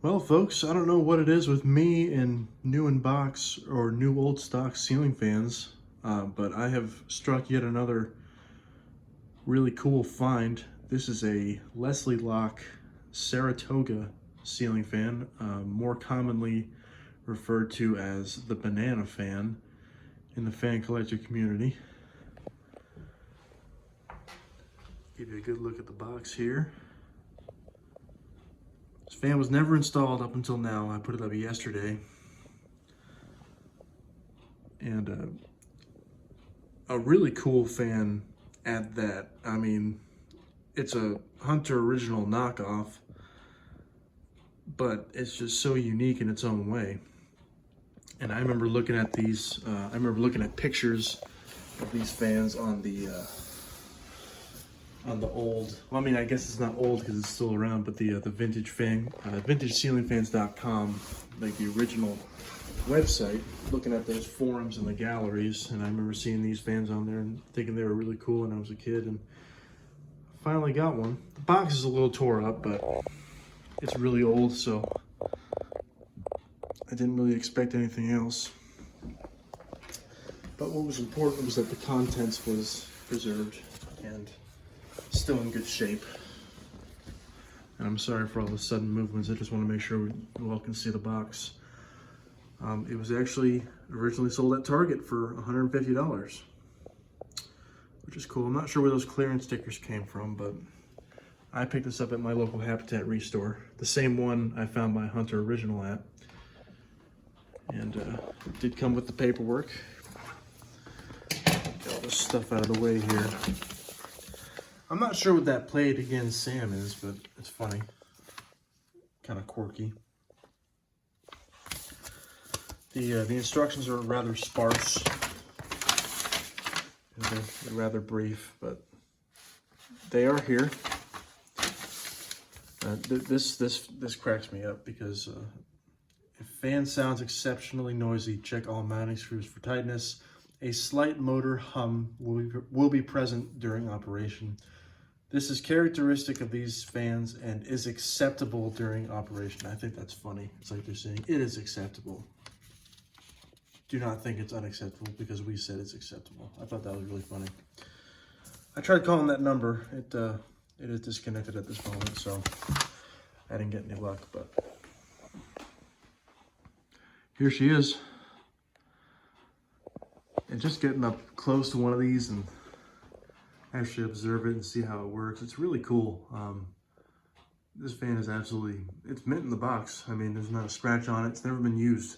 Well, folks, I don't know what it is with me and new in box or new old stock ceiling fans, but I have struck yet another really cool find. This is a Locke Saratoga ceiling fan, more commonly referred to as the banana fan in the fan collector community. Give you a good look at the box here. This fan was never installed up until now. I put it up yesterday. And a really cool fan at that. I mean, it's a Hunter original knockoff, but it's just so unique in its own way. And I remember looking at these, I remember looking at pictures of these fans on the old, well, I mean, I guess it's not old because it's still around, but the vintage fan, vintageceilingfans.com, like the original website, looking at those forums and the galleries, and I remember seeing these fans on there and thinking they were really cool when I was a kid, and finally got one. The box is a little tore up, but it's really old, so I didn't really expect anything else. But what was important was that the contents was preserved and still in good shape. And I'm sorry for all the sudden movements. I just want to make sure we all can see the box. It was actually originally sold at Target for $150, which is cool. I'm not sure where those clearance stickers came from, but I picked this up at my local Habitat Restore, the same one I found my Hunter original at. And it did come with the paperwork. Get all this stuff out of the way here. I'm not sure what that Play It Again Sam is, but it's funny. Kind of quirky. The instructions are rather sparse. They're rather brief, but they are here. This cracks me up because if fan sounds exceptionally noisy, check all mounting screws for tightness. A slight motor hum will be present during operation. This is characteristic of these fans and is acceptable during operation. I think that's funny. It's like they're saying it is acceptable. Do not think it's unacceptable because we said it's acceptable. I thought that was really funny. I tried calling that number. It is disconnected at this moment, so I didn't get any luck, but here she is. And just getting up close to one of these and actually observe it and see how it works. It's really cool. This fan is absolutely, it's mint in the box. I mean, there's not a scratch on it. It's never been used.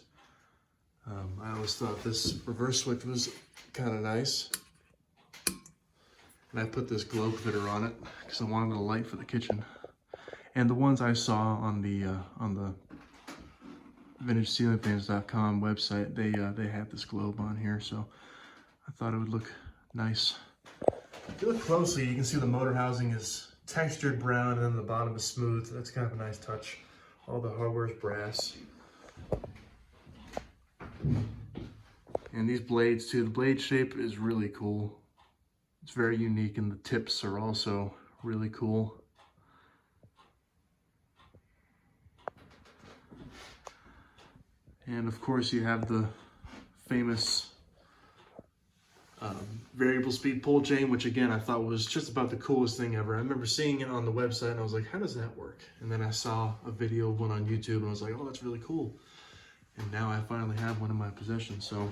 I always thought this reverse switch was kind of nice. And I put this glow fitter on it because I wanted a light for the kitchen. And the ones I saw on the VintageCeilingFans.com website, they have this globe on here, so I thought it would look nice. If you look closely, you can see the motor housing is textured brown and then the bottom is smooth. So that's kind of a nice touch. All the hardware is brass. And these blades too, the blade shape is really cool. It's very unique and the tips are also really cool. And of course you have the famous variable speed pull chain, which again I thought was just about the coolest thing ever. I remember seeing it on the website and I was like, how does that work? And then I saw a video of one on YouTube and I was like, oh, that's really cool. And now I finally have one in my possession. So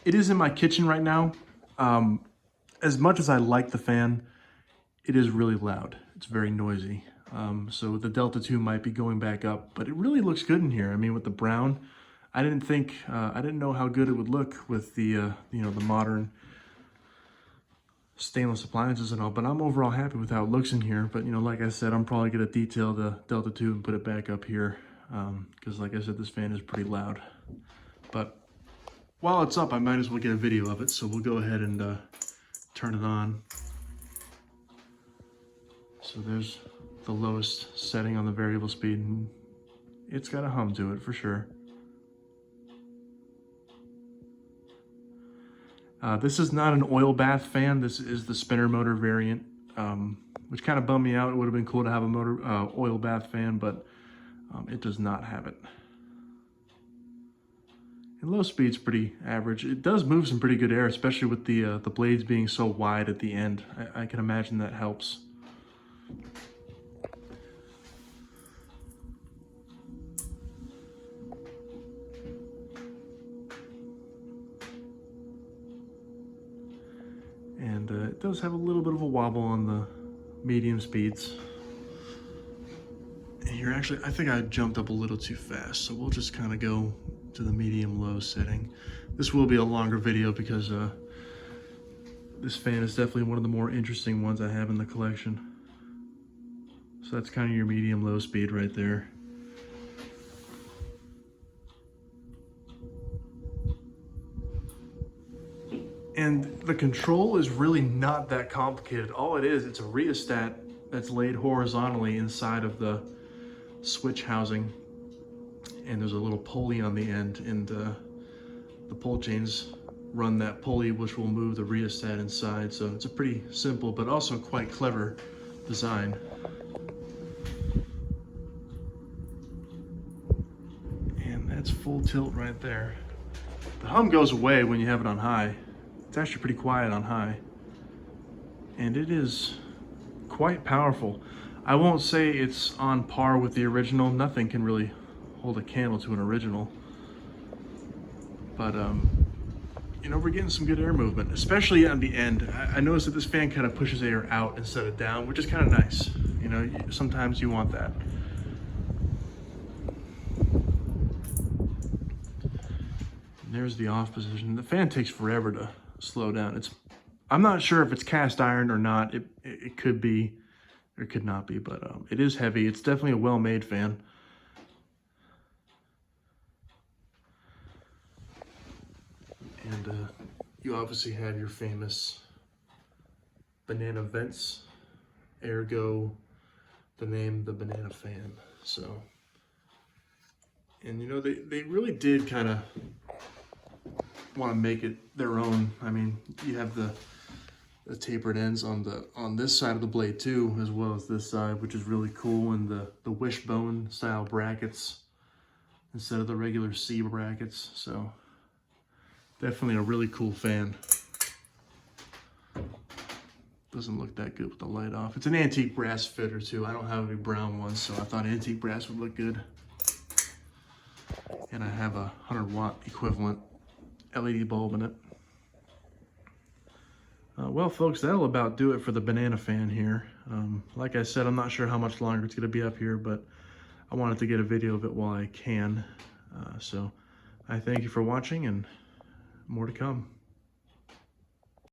it is in my kitchen right now. As much as I like the fan, it is really loud. It's very noisy. So the Delta 2 might be going back up, but it really looks good in here. I mean, with the brown, I didn't know how good it would look with the, the modern stainless appliances and all, but I'm overall happy with how it looks in here. But, like I said, I'm probably gonna detail the Delta 2 and put it back up here. Because like I said, this fan is pretty loud. But while it's up, I might as well get a video of it. So we'll go ahead and turn it on. So there's the lowest setting on the variable speed. And it's got a hum to it for sure. This is not an oil bath fan. This is the spinner motor variant, which kind of bummed me out. It would have been cool to have a motor oil bath fan, but It does not have it. And low speed's pretty average. It does move some pretty good air, especially with the blades being so wide at the end. I can imagine that helps. And it does have a little bit of a wobble on the medium speeds. And here, actually, I think I jumped up a little too fast, so we'll just kind of go to the medium-low setting. This will be a longer video because this fan is definitely one of the more interesting ones I have in the collection. So that's kind of your medium-low speed right there. And the control is really not that complicated. All it is, it's a rheostat that's laid horizontally inside of the switch housing. And there's a little pulley on the end, and the pull chains run that pulley, which will move the rheostat inside. So it's a pretty simple, but also quite clever design. And that's full tilt right there. The hum goes away when you have it on high. It's actually pretty quiet on high, and it is quite powerful. I won't say it's on par with the original. Nothing can really hold a candle to an original, but you know, we're getting some good air movement, especially on the end. I noticed that this fan kind of pushes air out instead of down, which is kind of nice. You know, sometimes you want that. And there's the off position. The fan takes forever to slow down. I'm not sure if it's cast iron or not. It could be, or it could not be, but it is heavy. It's definitely a well-made fan. And you obviously have your famous banana vents, ergo the name, the banana fan. So, and you know, they really did kind of want to make it their own. I mean, you have the tapered ends on this side of the blade too, as well as this side, which is really cool, and the wishbone style brackets instead of the regular C brackets. So definitely a really cool fan. Doesn't look that good with the light off. It's an antique brass fitter too. I don't have any brown ones, so I thought antique brass would look good. And I have a 100-watt equivalent LED bulb in it. Well, folks, that'll about do it for the banana fan here. Like I said, I'm not sure how much longer it's going to be up here, but I wanted to get a video of it while I can. So I thank you for watching, and more to come.